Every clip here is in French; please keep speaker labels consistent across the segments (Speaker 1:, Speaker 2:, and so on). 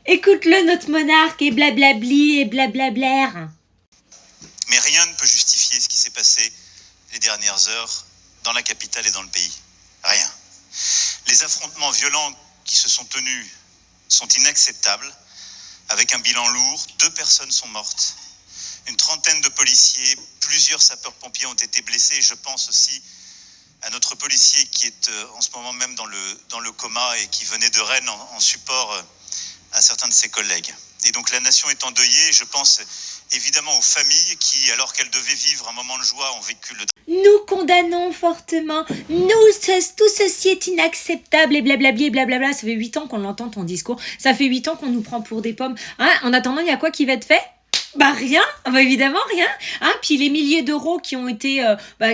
Speaker 1: Écoute-le, notre monarque, et blablabli, et blablablaire.
Speaker 2: Mais rien ne peut justifier ce qui s'est passé les dernières heures dans la capitale et dans le pays. Rien. Les affrontements violents qui se sont tenus sont inacceptables, avec un bilan lourd. 2 personnes sont mortes, une trentaine de policiers, plusieurs sapeurs-pompiers ont été blessés. Et je pense aussi à notre policier qui est en ce moment même dans le coma et qui venait de Rennes en support à certains de ses collègues. Et donc la nation est endeuillée. Je pense évidemment aux familles qui, alors qu'elles devaient vivre un moment de joie, ont vécu le...
Speaker 1: Nous condamnons fortement. Tout ceci est inacceptable et blablabli et blablabla. Ça fait 8 ans qu'on l'entend ton discours. Ça fait 8 ans qu'on nous prend pour des pommes. Hein, en attendant, il y a quoi qui va être fait ? Bah rien, bah évidemment rien. Hein, puis les milliers d'euros qui ont été,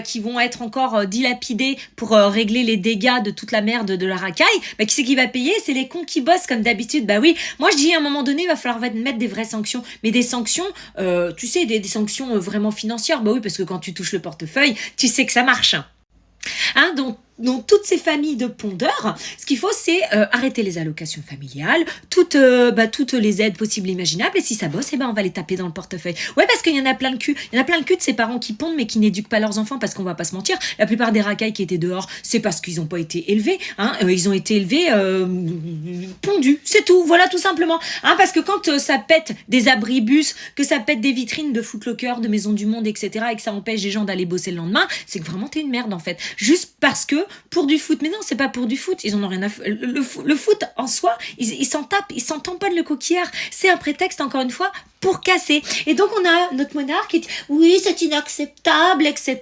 Speaker 1: qui vont être encore dilapidés pour régler les dégâts de toute la merde de la racaille, bah qui c'est qui va payer ? C'est les cons qui bossent comme d'habitude. Bah oui, moi je dis à un moment donné, il va falloir mettre des vraies sanctions. Mais des sanctions, tu sais, des sanctions vraiment financières. Bah oui, parce que quand tu touches le portefeuille, tu sais que ça marche. Hein, donc toutes ces familles de pondeurs, ce qu'il faut, c'est arrêter les allocations familiales, toutes les aides possibles et imaginables, et si ça bosse, on va les taper dans le portefeuille. Ouais, parce qu'il y en a plein le cul. Il y en a plein le cul de ces parents qui pondent, mais qui n'éduquent pas leurs enfants, parce qu'on va pas se mentir, la plupart des racailles qui étaient dehors, c'est parce qu'ils n'ont pas été élevés. Hein, ils ont été élevés pondus, c'est tout, voilà, tout simplement. Hein, parce que quand ça pète des abribus, que ça pète des vitrines de Footlocker, de Maison du Monde, etc., et que ça empêche les gens d'aller bosser le lendemain, c'est que vraiment t'es une merde, en fait. Juste parce que pour du foot, mais non, c'est pas pour du foot, ils en ont rien à faire. Le foot en soi, ils s'en tapent, ils s'en tamponnent le coquillard. C'est un prétexte, encore une fois, pour casser. Et donc on a notre monarque qui dit oui, c'est inacceptable, etc.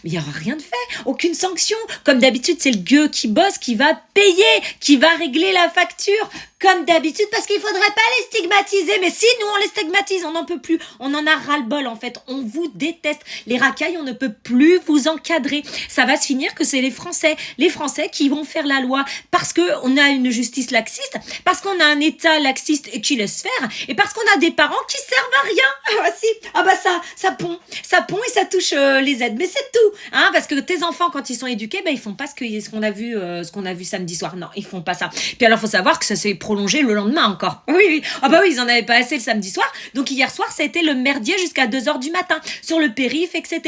Speaker 1: Mais il n'y aura rien de fait, aucune sanction. Comme d'habitude, c'est le gueux qui bosse qui va payer, qui va régler la facture. Comme d'habitude, parce qu'il faudrait pas les stigmatiser. Mais si, nous, on les stigmatise, on n'en peut plus. On en a ras-le-bol, en fait. On vous déteste. Les racailles, on ne peut plus vous encadrer. Ça va se finir que c'est les Français qui vont faire la loi parce qu'on a une justice laxiste, parce qu'on a un État laxiste et qui laisse faire, et parce qu'on a des parents qui servent à rien. Ah si, ah bah ça pond et ça touche les aides. Mais c'est tout, hein, parce que tes enfants, quand ils sont éduqués, ils font pas ce qu'on a vu samedi soir. Non, ils font pas ça. Puis alors, faut savoir que ça s'est prolongé le lendemain encore. Oui. Ah bah oui, ils en avaient pas assez le samedi soir. Donc hier soir, ça a été le merdier jusqu'à 2h du matin sur le périph', etc.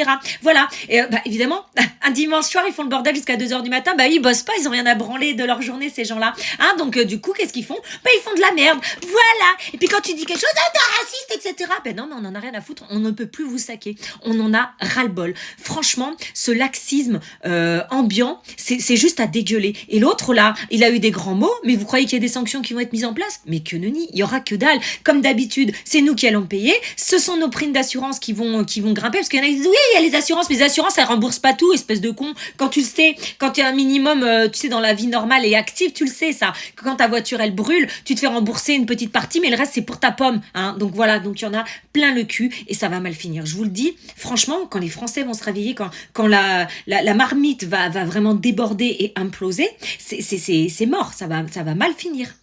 Speaker 1: Voilà. Et évidemment, un dimanche soir, ils font le bordel jusqu'à 2h du matin. Ils bossent pas, ils ont rien à branler de leur journée, ces gens-là. Hein, donc du coup, qu'est-ce qu'ils font ? Ils font de la merde. Voilà. Et puis quand tu dis quelque chose, t'es raciste, etc. Non, mais on en a rien à foutre. On ne peut plus vous saquer. On en a ras-le-bol. Franchement, ce laxisme ambiant, c'est juste à dégueuler. Et l'autre, là, il a eu des grands mots, mais vous croyez qu'il y a des sanctions qui vont être mises en place ? Mais que nenni, il y aura que dalle. Comme d'habitude, c'est nous qui allons payer. Ce sont nos primes d'assurance qui vont grimper, parce qu'il y en a qui disent oui, il y a les assurances, mais les assurances, elles remboursent pas tout, espèce de con. Quand tu le sais, quand tu as un minimum, tu sais, dans la vie normale et active, tu le sais, ça. Quand ta voiture, elle brûle, tu te fais rembourser une petite partie, mais le reste, c'est pour ta pomme. Hein. Donc voilà, donc il y en a plein le cul et ça va mal finir. Je vous le dis, franchement, quand les Français vont se réveiller, quand la marmite va vraiment déborder et imploser, c'est mort, ça va mal finir.